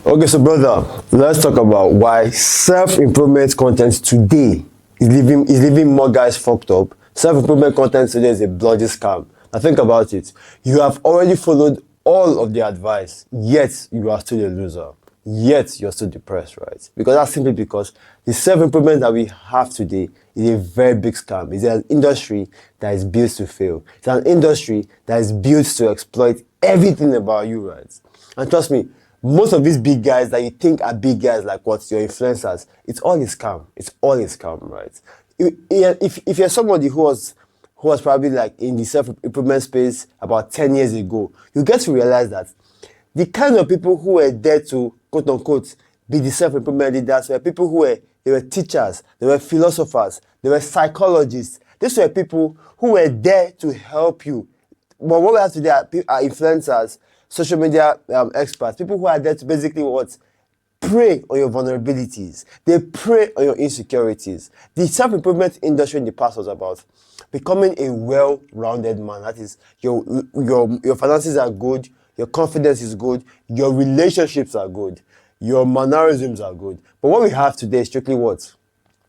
Okay, so brother, let's talk about why self-improvement content today is leaving more guys fucked up. Self-improvement content today is a bloody scam. Now think about it. You have already followed all of the advice, yet you are still a loser. Yet you're still depressed, right? Because that's simply because the self-improvement that we have today is a very big scam. It's an industry that is built to fail. It's an industry that is built to exploit everything about you, right? And trust me, most of these big guys that you think are big guys, like what your influencers, it's all a scam. It's all a scam, right? If you're somebody who was probably like in the self-improvement space about 10 years ago, you get to realize that the kind of people who were there to quote unquote be the self-improvement leaders were people they were teachers, they were philosophers, they were psychologists. These were people who were there to help you. But what we have today are influencers, social media experts, people who are there to basically what? Prey on your vulnerabilities. They prey on your insecurities. The self-improvement industry in the past was about becoming a well-rounded man. That is, your finances are good, your confidence is good, your relationships are good, your mannerisms are good. But what we have today is strictly what?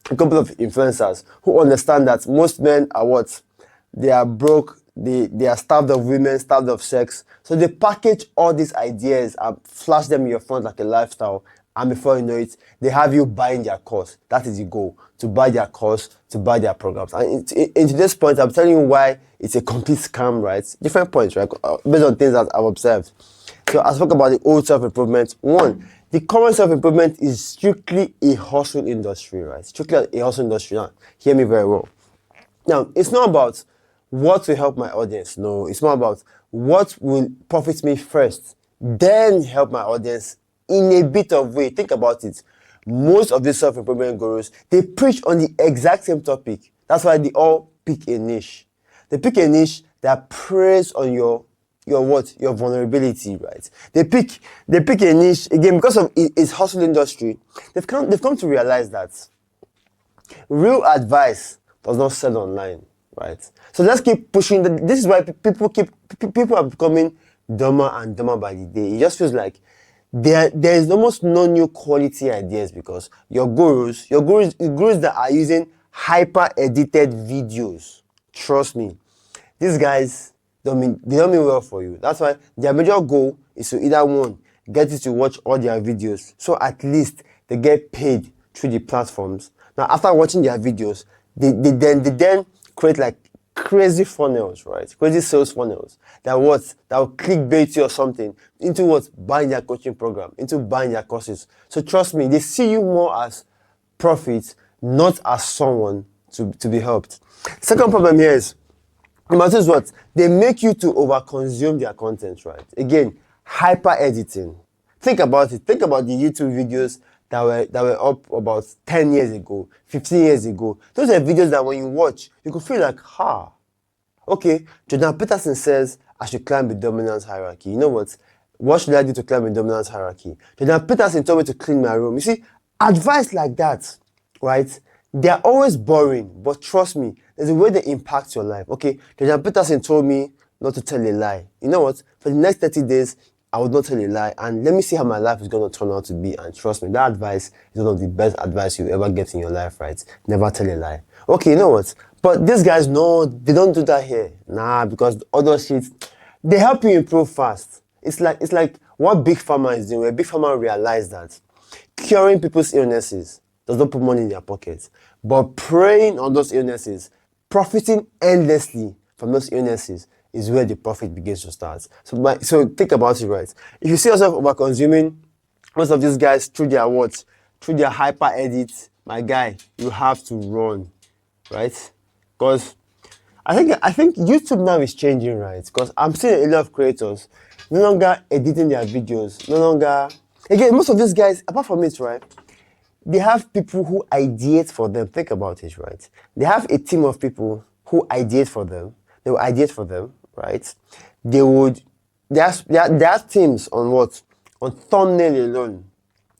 A couple of influencers who understand that most men are what? They are broke, they are starved of women, starved of sex. So they package all these ideas and flash them in your front like a lifestyle. And before you know it, they have you buying their course. That is the goal, to buy their course, to buy their programs. And in today's point, I'm telling you why it's a complete scam, right? Different points, right? Based on things that I've observed. So I spoke about the old self-improvement. One, the current self-improvement is strictly a hustle industry, right? Strictly a hustle industry. Now, hear me very well. Now, it's not about what will help my audience. No, it's more about what will profit me first, then help my audience in a bit of way. Think about it. Most of these self-improvement gurus, they preach on the exact same topic. That's why they all pick a niche. They pick a niche that preys on your what? Your vulnerability, right? They pick a niche, again, because of its hustle industry. They've come to realize that real advice does not sell online, right? So let's keep pushing. This is why people are becoming dumber and dumber by the day. It just feels like there is almost no new quality ideas because your gurus that are using hyper edited videos. Trust me, these guys don't mean well for you. That's why their major goal is to either one, get you to watch all their videos, so at least they get paid through the platforms. Now, after watching their videos, they then create like crazy funnels, right? Crazy sales funnels that will clickbait you or something into buying their coaching program, into buying their courses. So trust me, they see you more as profit, not as someone to be helped. Second problem here is, no matter what, they make you to overconsume their content, right? Again, hyper editing. Think about it. Think about the YouTube videos that were up about 10 years ago, 15 years ago. Those are videos that when you watch, you could feel like, okay, Jordan Peterson says I should climb the dominance hierarchy. You know what? What should I do to climb the dominance hierarchy? Jordan Peterson told me to clean my room. You see, advice like that, right? They're always boring, but trust me, there's a way they impact your life. Okay, Jordan Peterson told me not to tell a lie. You know what? For the next 30 days, I would not tell a lie, and let me see how my life is going to turn out to be. And trust me, that advice is one of the best advice you ever get in your life, right? Never tell a lie. Okay, you know what? But these guys, no, they don't do that here. Nah, because the other shit, they help you improve fast. It's like what Big Pharma is doing, where Big Pharma realized that curing people's illnesses does not put money in their pockets, but preying on those illnesses, profiting endlessly from those illnesses, is where the profit begins to start. So think about it, right? If you see yourself over consuming most of these guys through their hyper edits, my guy, you have to run, right? Because I think YouTube now is changing, right? Because I'm seeing a lot of creators no longer editing their videos, no longer. Again, most of these guys, apart from it, right? They have people who ideate for them. Think about it, right? They have a team of people who ideate for them. They will ideate for them, right? There are teams on what? On thumbnail alone.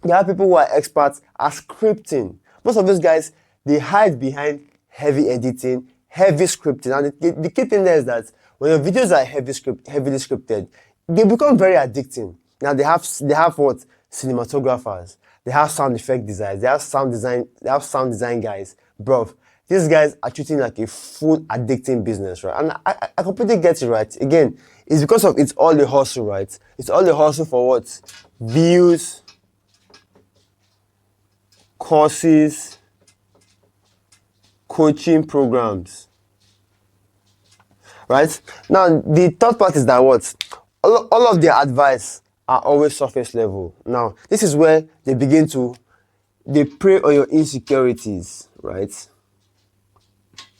There are people who are experts at scripting. Most of those guys, they hide behind heavy editing, heavy scripting. And the key thing there is that when your videos are heavily scripted, they become very addicting. Now they have what? cinematographers, they have sound effect designers, they have sound design guys. Bro, these guys are treating like a full addicting business, right? And I completely get it, right? Again, it's because of it's all the hustle, right? It's all the hustle for what? Views, courses, coaching programs, right? Now, the third part is that what? All of their advice are always surface level. Now, this is where they prey on your insecurities, right?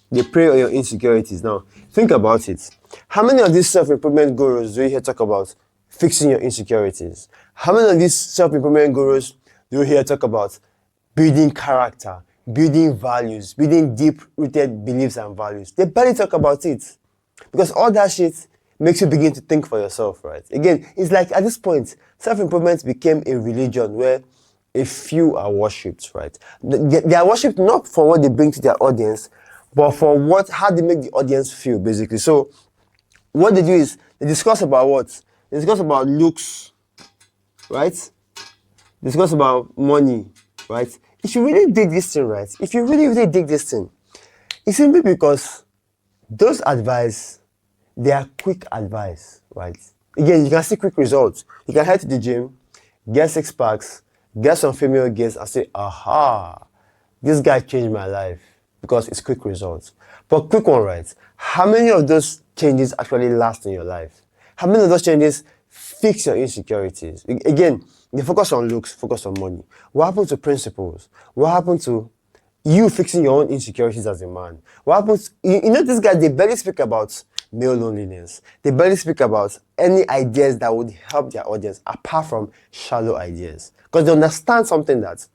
They prey on your insecurities. Now, think about it. How many of these self-improvement gurus do you hear talk about fixing your insecurities? How many of these self-improvement gurus do you hear talk about building character, building values, building deep-rooted beliefs and values? They barely talk about it. Because all that shit makes you begin to think for yourself, right? Again, it's like at this point, self-improvement became a religion where a few are worshipped, right? They are worshipped not for what they bring to their audience, but for how they make the audience feel, basically. So what they do is they discuss about what? They discuss about looks, right? They discuss about money, right? If you really dig this thing, right? If you really, really dig this thing, it's simply because those advice, they are quick advice, right? Again, you can see quick results. You can head to the gym, get 6 packs, get some female guests and say, aha, this guy changed my life, because it's quick results. But quick one, right? How many of those changes actually last in your life? How many of those changes fix your insecurities? Again, they focus on looks, focus on money. What happened to principles? What happened to you fixing your own insecurities as a man? What happens? You know, these guys, they barely speak about male loneliness. They barely speak about any ideas that would help their audience apart from shallow ideas. Because they understand something that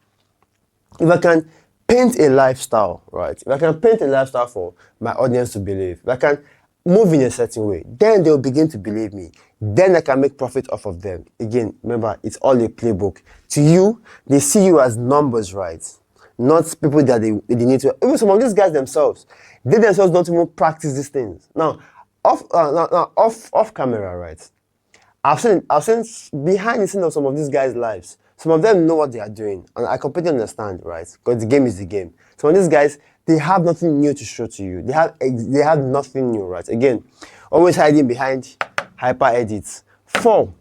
if I can paint a lifestyle, right? If I can paint a lifestyle for my audience to believe, if I can move in a certain way, then they'll begin to believe me. Then I can make profit off of them. Again, remember, it's all a playbook. To you, they see you as numbers, right? Not people that they need to. Even some of these guys themselves, they themselves don't even practice these things. Now, off camera, right? I've seen behind the scenes of some of these guys' lives. Some of them know what they are doing, and I completely understand, right? Because the game is the game. Some of these guys, they have nothing new to show to you. They have nothing new, right? Again, always hiding behind hyper edits. 4.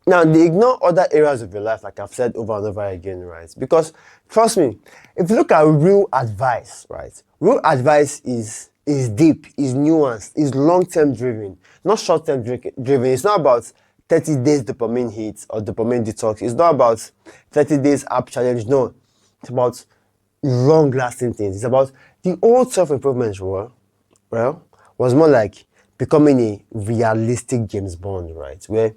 Now, they ignore other areas of your life, like I've said over and over again, right? Because, trust me, if you look at real advice, right? Real advice is deep, is nuanced, is long-term driven, not short-term driven. It's not about 30 days dopamine hits or dopamine detox. It's not about 30 days app challenge. No, it's about long-lasting things. It's about the old self-improvement was more like becoming a realistic James Bond, right? Where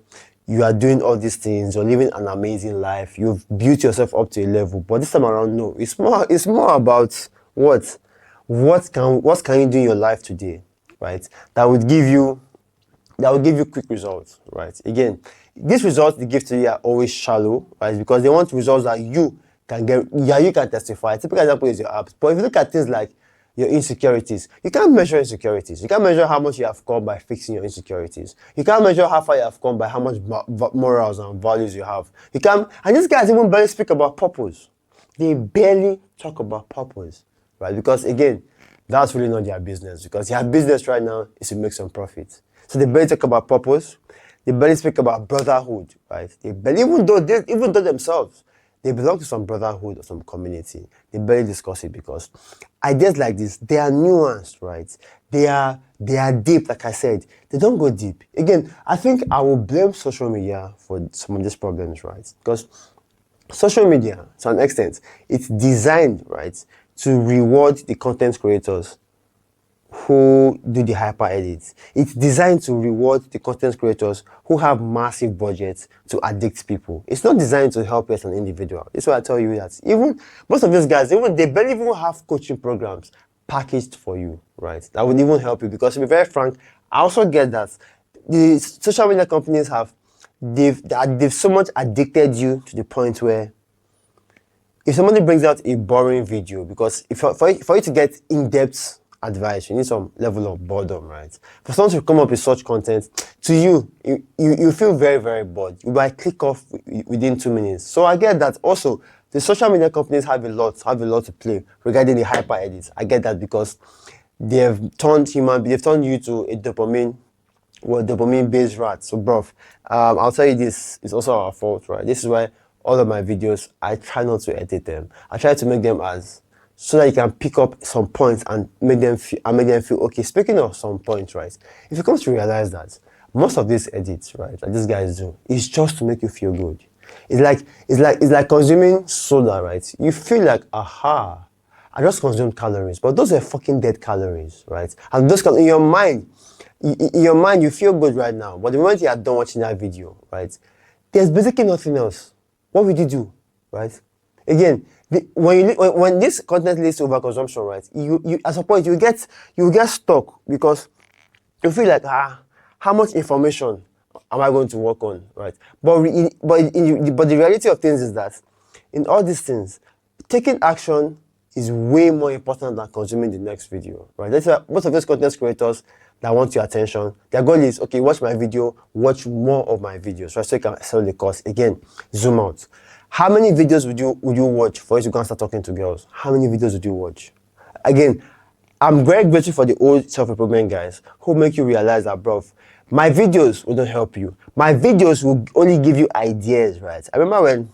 you are doing all these things, you're living an amazing life, you've built yourself up to a level. But this time around, no. It's more about what can you do in your life today, right? That would give you quick results, right? Again, these results they give to you are always shallow, right? Because they want results that you can get, you can testify. Typical example is your apps. But if you look at things like your insecurities, you can't measure insecurities. You can't measure how much you have come by fixing your insecurities. You can't measure how far you have come by how much morals and values you have. You can't, and these guys even barely speak about purpose. They barely talk about purpose, right? Because again, that's really not their business. Because their business right now is to make some profit. So they barely talk about purpose. They barely speak about brotherhood, right? Even though themselves, they belong to some brotherhood or some community, they barely discuss it because ideas like this, they are nuanced, right? They are deep, like I said. They don't go deep. Again, I think I will blame social media for some of these problems, right? Because social media, to an extent, it's designed, right, to reward the content creators who do the hyper edits. It's designed to reward the content creators who have massive budgets to addict people. It's not designed to help you as an individual. That's why I tell you that even most of these guys, they barely even have coaching programs packaged for you, right? That would even help you because to be very frank, I also get that the social media companies they've so much addicted you to the point where if somebody brings out a boring video, because for you to get in-depth advice, you need some level of boredom, right? For someone to come up with such content, to you feel very, very bored. You might click off within 2 minutes. So I get that. Also, the social media companies have a lot to play regarding the hyper edits. I get that because they've turned you to a dopamine-based rat. So, bruv, I'll tell you this, it's also our fault, right? This is why all of my videos, I try not to edit them. I try to make them so that you can pick up some points and make them feel okay. Speaking of some points, right? If you come to realize that most of these edits, right, that these guys do, is just to make you feel good. It's like consuming soda, right? You feel like, aha, I just consumed calories, but those are fucking dead calories, right? And those in your mind, you feel good right now, but the moment you are done watching that video, right, there's basically nothing else. What would you do, right? Again, when this content leads to overconsumption, right, you at some point you get stuck because you feel like, how much information am I going to work on, right? But the reality of things is that in all these things, taking action is way more important than consuming the next video, right? That's why most of those content creators that want your attention, their goal is, okay, watch my video, watch more of my videos, right? So you can sell the course. Again, zoom out. How many videos would you watch for you to go and start talking to girls? How many videos would you watch? Again, I'm very grateful for the old self-improvement guys who make you realize that, bro, my videos will not help you. My videos will only give you ideas, right? I remember when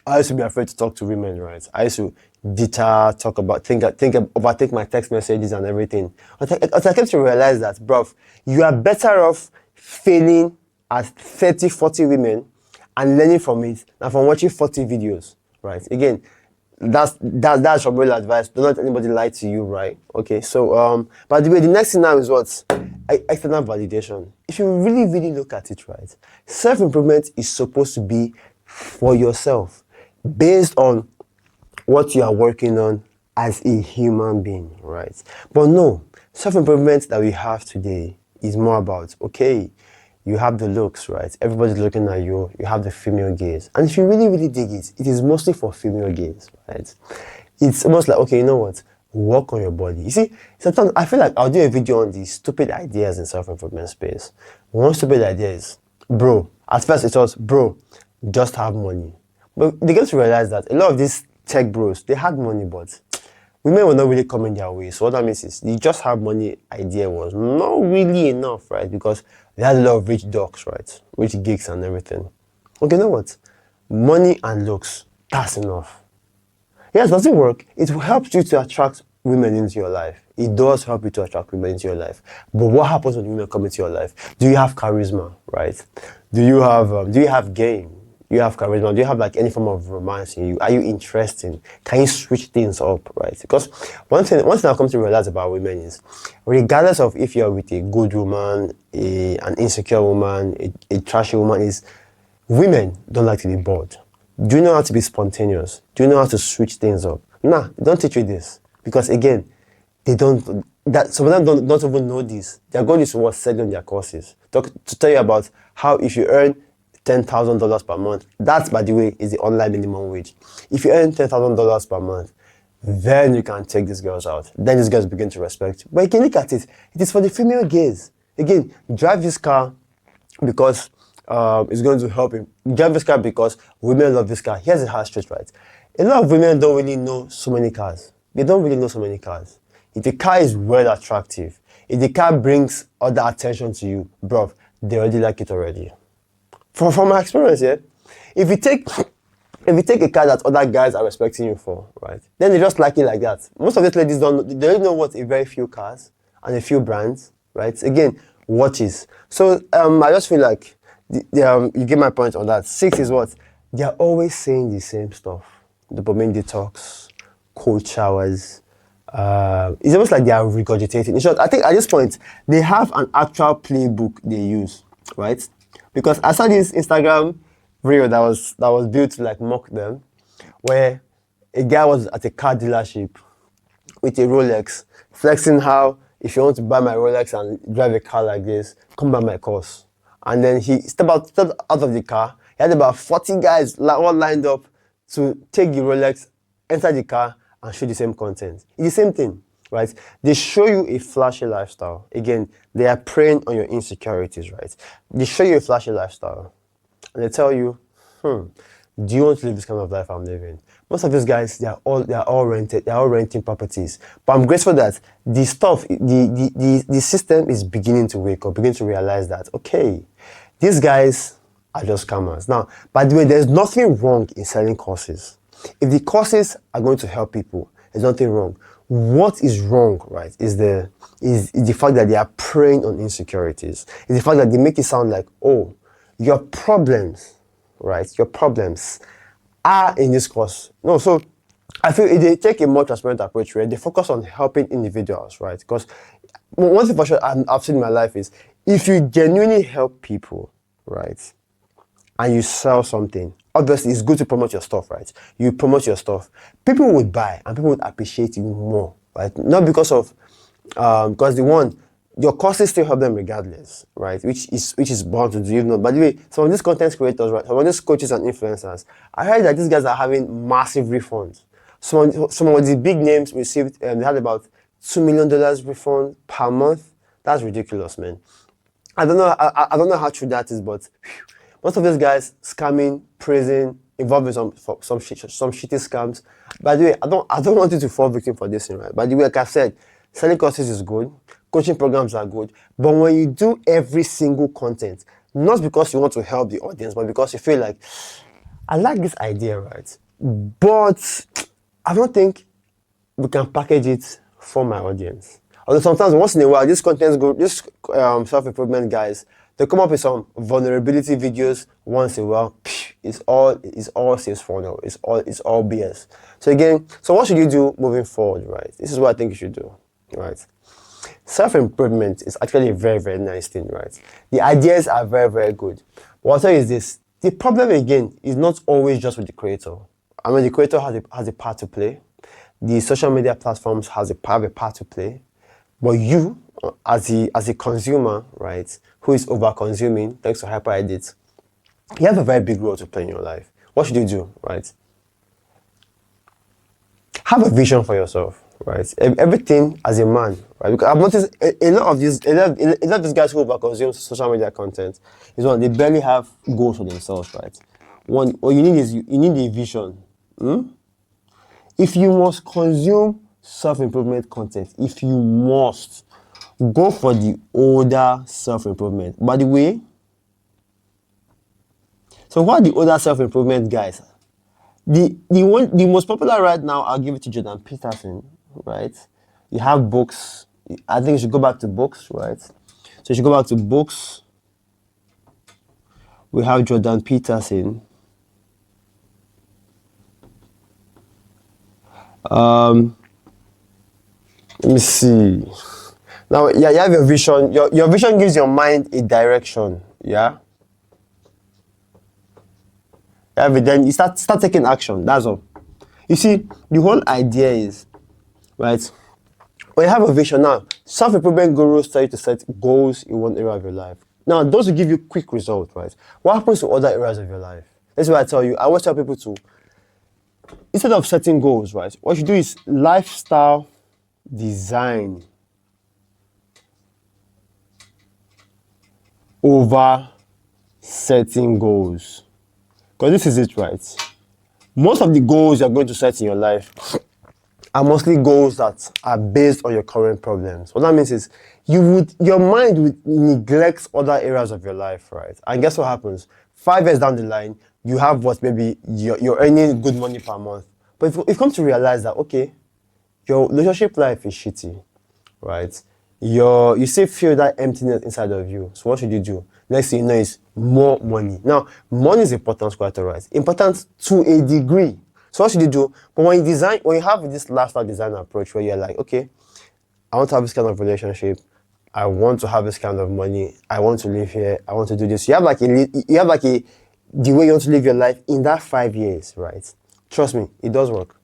I used to be afraid to talk to women, right? I used to jitter, talk about, overthink my text messages and everything. Until I came to realize that, bro, you are better off failing at 30, 40 women and learning from it than from watching 40 videos, right? Again, that's your real advice. Don't let anybody lie to you, right? Okay, so by the way, the next thing now is what? External validation. If you really look at it, right, self-improvement is supposed to be for yourself, based on what you are working on as a human being, right? But no, self-improvement that we have today is more about, okay, you have the looks, right? Everybody's looking at you. You have the female gaze. And if you really dig it, it is mostly for female gaze, right? It's almost like, okay, you know what? Work on your body. You see, sometimes I feel like I'll do a video on these stupid ideas in self-improvement space. One stupid idea is, bro, at first it was, bro, just have money. But they get to realize that a lot of these tech bros, they had money, but women were not really coming their way. So what that means is the just have money idea was not really enough, right? Because they had a lot of rich docs, right? Rich gigs and everything. Okay, you know what? Money and looks, that's enough. Yes, does it work? It will help you to attract women into your life. It does help you to attract women into your life. But what happens when women come into your life? Do you have charisma, right? Do you have game? Do you have charisma? Do you have like any form of romance in you? Are you interesting? Can you switch things up, right? Because one thing I've come to realize about women is, regardless of if you're with a good woman, an insecure woman, a trashy woman, is women don't like to be bored. Do you know how to be spontaneous? Do you know how to switch things up? Nah, they don't teach you this. Because again, some of them don't even know this. Their goal is to sell on their courses. To tell you about how if you earn $10,000 per month, that, by the way, is the online minimum wage. If you earn $10,000 per month, then you can take these girls out. Then these girls begin to respect you. But you can look at it. It is for the female gaze. Again, drive this car because it's going to help him. Drive this car because women love this car. Here's the hard truth, right? A lot of women don't really know so many cars. They don't really know so many cars. If the car is well attractive, if the car brings other attention to you, bro, they already like it already. From my experience, yeah, if you take a car that other guys are respecting you for, right, then they just like it like that. Most of these ladies don't know what a very few cars and a few brands, right? Again, watches. So I just feel like you get my point on that. 6 is what? They're always saying the same stuff. Dopamine detox, cold showers. It's almost like they are regurgitating. In short, I think at this point, they have an actual playbook they use, right? Because I saw this Instagram reel that was built to like mock them, where a guy was at a car dealership with a Rolex, flexing how if you want to buy my Rolex and drive a car like this, come buy my course. And then he stepped out of the car. He had about 40 guys all lined up to take the Rolex, enter the car, and show the same content. It's the same thing, right? They show you a flashy lifestyle. Again, they are preying on your insecurities, right? They show you a flashy lifestyle and they tell you, do you want to live this kind of life I'm living? Most of these guys, they are all rented, they're all renting properties. But I'm grateful that the stuff, the system is beginning to wake up, beginning to realize that, okay, these guys are just scammers. Now, by the way, there's nothing wrong in selling courses. If the courses are going to help people, there's nothing wrong. What is wrong, right, is the fact that they are preying on insecurities. It's the fact that they make it sound like, oh, your problems, right, your problems are in this course. No, so I feel they take a more transparent approach where they focus on helping individuals, right? Because one thing for sure I've seen in my life is if you genuinely help people, right, and you sell something, obviously it's good to promote your stuff, right? You promote your stuff, people would buy and people would appreciate you more, right? Not because of because your courses still help them regardless, right? Which is bound to do, you know. By the way, some of these content creators, right, some of these coaches and influencers, I heard that these guys are having massive refunds. Some of the big names received, they had about $2 million refund per month. That's ridiculous, man. I don't know. I don't know how true that is, but most of these guys scamming, praising, involved in some shitty scams. By the way, I don't want you to fall victim for this thing, right? By the way, like I said, selling courses is good, coaching programs are good, but when you do every single content, not because you want to help the audience, but because you feel like, I like this idea, right? But I don't think we can package it for my audience. Although sometimes, once in a while, these self-improvement guys, they come up with some vulnerability videos once in a while. It's all sales funnel. It's all BS. So again, so what should you do moving forward, right? This is what I think you should do, right? Self-improvement is actually a very, very nice thing, right? The ideas are very, very good. But what I'll tell you is this: the problem again is not always just with the creator. I mean, the creator has a part to play. The social media platforms have a part to play. But you, as a consumer, right, who is over-consuming thanks to hyper edits, you have a very big role to play in your life. What should you do, right? Have a vision for yourself, right? Everything as a man, right? Because I've noticed a lot of these guys who over-consume social media content is one, they barely have goals for themselves, right? One, what you need is you need a vision. If you must consume self-improvement content, if you must, go for the older self-improvement. By the way, so what are the older self-improvement guys? The most popular right now, I'll give it to Jordan Peterson, right? You have books. I think you should go back to books, right? So you should go back to books. We have Jordan Peterson. Let me see. Now, yeah, you have your vision. Your vision gives your mind a direction. Yeah. Then you start taking action. That's all. You see, the whole idea is, right? When you have a vision now, self-improvement gurus tell you to set goals in one area of your life. Now, those will give you quick results, right? What happens to other areas of your life? That's why I tell you. I always tell people to, instead of setting goals, right? What you do is lifestyle design over setting goals. Because this is it, right? Most of the goals you're going to set in your life are mostly goals that are based on your current problems. What that means is your mind would neglect other areas of your life, right? And guess what happens? 5 years down the line, you have what maybe you're earning good money per month. But if you come to realize that, okay, your relationship life is shitty, right? You still feel that emptiness inside of you. So what should you do? Next thing you know is more money. Now, money is important, quite alright. Important to a degree. So what should you do? But when you have this lifestyle design approach where you're like, okay, I want to have this kind of relationship, I want to have this kind of money, I want to live here, I want to do this. You have like the way you want to live your life in that 5 years, right? Trust me, it does work.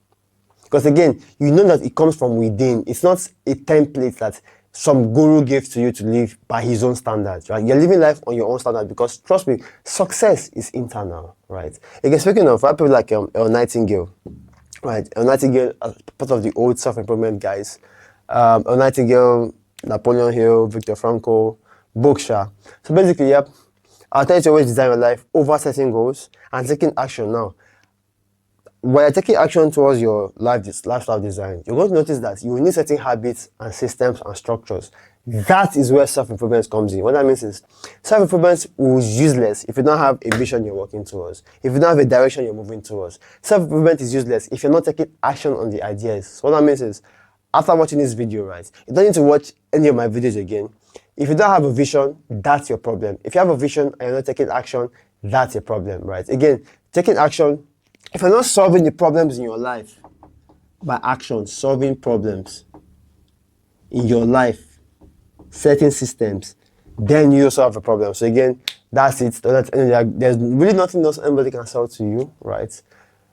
Because again, you know that it comes from within. It's not a template that some guru gives to you to live by his own standards, right? You're living life on your own standard because, trust me, success is internal, right? Again, speaking of people like Elle Nightingale, right? Elle Nightingale, as part of the old self-improvement guys, A Nightingale, Napoleon Hill, Viktor Frankl, Bookshare. So basically, yep, I'll tell you to always design your life over setting goals and taking action now. When you're taking action towards your lifestyle design, you're going to notice that you will need certain habits and systems and structures. That is where self-improvement comes in. What that means is self-improvement is useless if you don't have a vision you're working towards, if you don't have a direction you're moving towards. Self-improvement is useless if you're not taking action on the ideas. So what that means is, after watching this video, right, you don't need to watch any of my videos again. If you don't have a vision, that's your problem. If you have a vision and you're not taking action, that's your problem, right? Again, taking action, if you're not solving the problems in your life by action, solving problems in your life, setting systems, then you also have a problem. So again, that's it. There's really nothing else anybody can sell to you, right?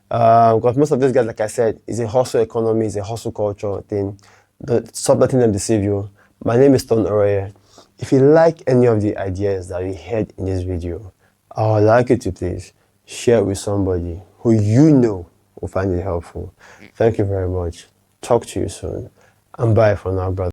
Because most of these guys, like I said, is a hustle economy, is a hustle culture thing. Stop letting them deceive you. My name is Ton Oroye. If you like any of the ideas that we heard in this video, I would like you to please share it with somebody who you know will find it helpful. Thank you very much. Talk to you soon. And bye for now, brother.